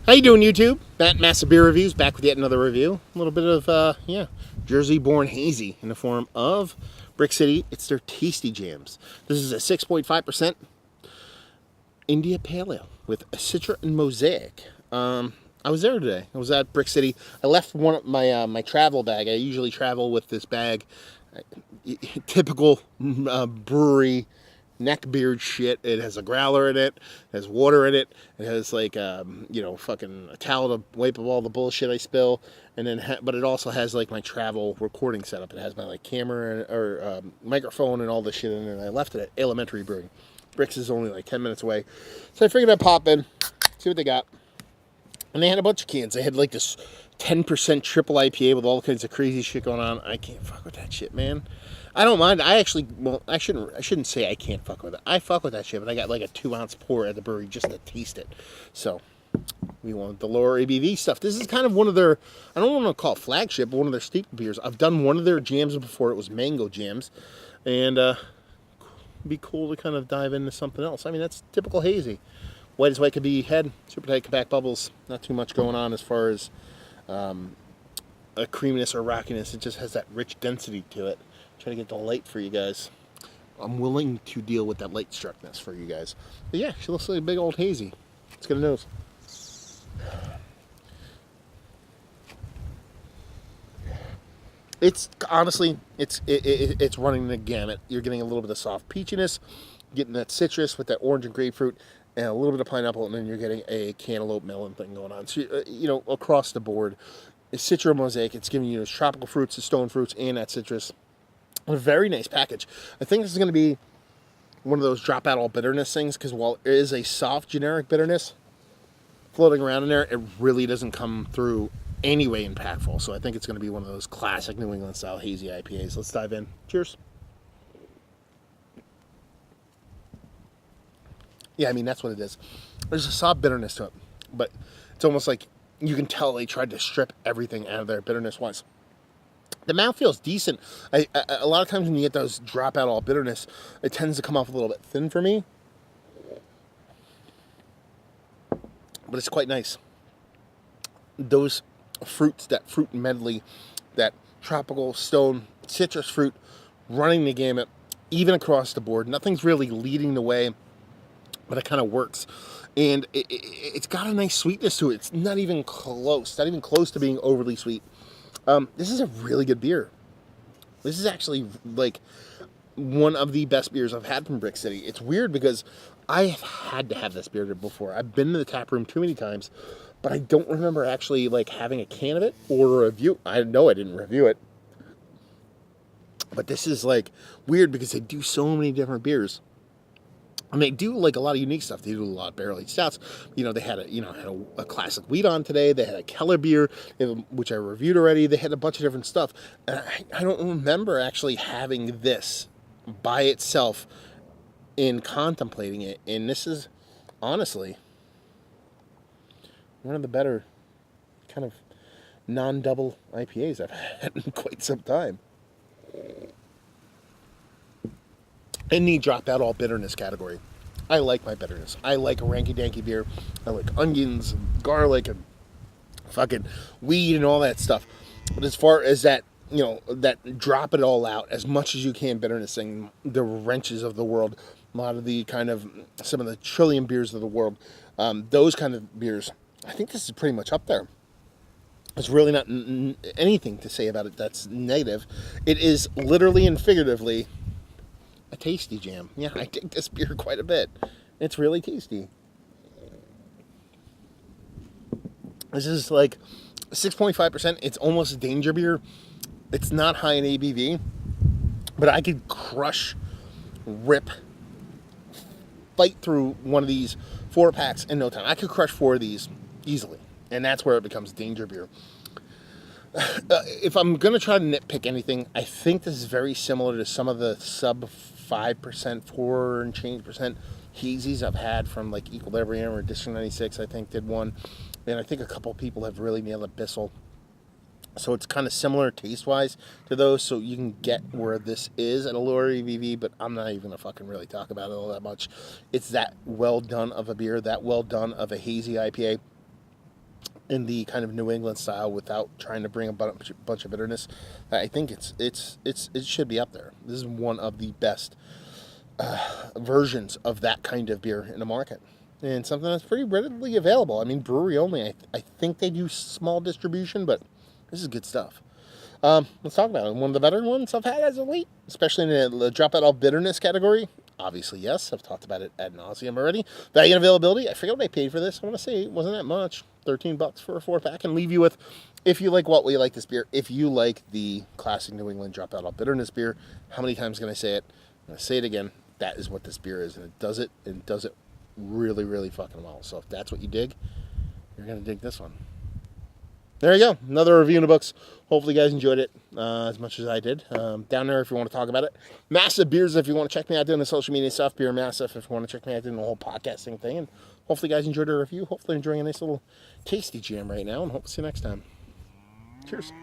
How you doing, YouTube? Matt Massive Beer Reviews back with yet another review. A little bit of Jersey-born hazy in the form of Brix City. It's their Tasty Jams. This is a 6.5% India Pale Ale with a Citra and Mosaic. I was there today. I was at Brix City. I left one of my travel bag. I usually travel with this bag. Typical brewery neckbeard shit. It has a growler in it. It has water in it. It has like fucking a towel to wipe up all the bullshit I spill. And then, but it also has like my travel recording setup. It has my like camera or microphone and all this shit in it. And I left it at Elementary Brewing. Brix is only like 10 minutes away, so I figured I'd pop in, see what they got. And they had a bunch of cans. They had like this 10% triple IPA with all kinds of crazy shit going on. I can't fuck with that shit, man. I don't mind. I shouldn't say I can't fuck with it. I fuck with that shit, but I got like a 2-ounce pour at the brewery just to taste it. So we want the lower ABV stuff. This is kind of one of their, I don't want to call it flagship, but one of their staple beers. I've done one of their jams before. It was mango jams, and it'd be cool to kind of dive into something else. I mean, that's typical hazy. White as white could be head, super tight compact bubbles. Not too much going on as far as a creaminess or rockiness. It just has that rich density to it. Try to get the light for you guys. I'm willing to deal with that light struckness for you guys. But yeah, she looks like a big old hazy. Let's get a nose. It's honestly, it's running the gamut. You're getting a little bit of soft peachiness, getting that citrus with that orange and grapefruit, and a little bit of pineapple, and then you're getting a cantaloupe melon thing going on. So, across the board, it's Citra Mosaic. It's giving you those tropical fruits, the stone fruits, and that citrus. A very nice package. I think this is going to be one of those drop out all bitterness things, because while it is a soft generic bitterness floating around in there, it really doesn't come through anyway impactful. So I think it's going to be one of those classic New England style hazy IPAs. Let's dive in. Cheers. Yeah, I mean, that's what it is. There's a soft bitterness to it, but it's almost like you can tell they tried to strip everything out of there bitterness-wise. The mouth feels decent. A lot of times when you get those drop out all bitterness, it tends to come off a little bit thin for me. But it's quite nice. Those fruits, that fruit medley, that tropical stone citrus fruit running the gamut, even across the board. Nothing's really leading the way, but it kind of works. And it's got a nice sweetness to it. It's not even close to being overly sweet. This is a really good beer. This is actually like one of the best beers I've had from Brix City. It's weird because I have had to have this beer before. I've been to the tap room too many times, but I don't remember actually like having a can of it or a review. I know I didn't review it, but this is like weird because they do so many different beers. And they do like a lot of unique stuff. They do a lot of barrel-aged stouts. They had a classic wheat on today. They had a Keller beer, which I reviewed already. They had a bunch of different stuff. And I don't remember actually having this by itself in contemplating it. And this is honestly one of the better kind of non-double IPAs I've had in quite some time. In the drop out all bitterness category. I like my bitterness. I like a ranky-danky beer. I like onions and garlic and fucking weed and all that stuff. But as far as that, that drop it all out as much as you can bitterness thing, the wrenches of the world, a lot of the kind of, some of the Trillium beers of the world, those kind of beers, I think this is pretty much up there. There's really not anything to say about it that's negative. It is literally and figuratively a tasty jam. Yeah, I dig this beer quite a bit. It's really tasty. This is like 6.5%. It's almost a danger beer. It's not high in ABV, but I could crush, rip, fight through one of these 4-packs in no time. I could crush 4 of these easily, and that's where it becomes danger beer. If I'm going to try to nitpick anything, I think this is very similar to some of the sub 5%, 4 and change percent hazies I've had from like Equilibrium or District 96, I think did one. And I think a couple people have really nailed it, Bissell. So it's kind of similar taste-wise to those, so you can get where this is at a lower ABV, but I'm not even going to fucking really talk about it all that much. It's that well done of a beer, that well done of a hazy IPA. in the kind of New England style without trying to bring a bunch of bitterness. I think it should be up there. This is one of the best versions of that kind of beer in the market, and something that's pretty readily available. I mean, brewery only. I think they do small distribution, but this is good stuff. Let's talk about it. One of the better ones I've had as of late, especially in the drop out all bitterness category. Obviously, yes, I've talked about it ad nauseum already. Value and availability. I forget what I paid for this. I want to say it wasn't that much. $13 for a 4-pack, and leave you with, if you like what we like this beer, if you like the classic New England drop out all bitterness beer, how many times can I say it? I'm going to say it again. That is what this beer is, and it does it really, really fucking well. So if that's what you dig, you're going to dig this one. There you go. Another review in the books. Hopefully you guys enjoyed it as much as I did. Down there if you want to talk about it. Massive Beers if you want to check me out doing the social media stuff. Beer Massive if you want to check me out doing the whole podcasting thing. And hopefully you guys enjoyed the review. Hopefully enjoying a nice little tasty jam right now. And hope to see you next time. Cheers.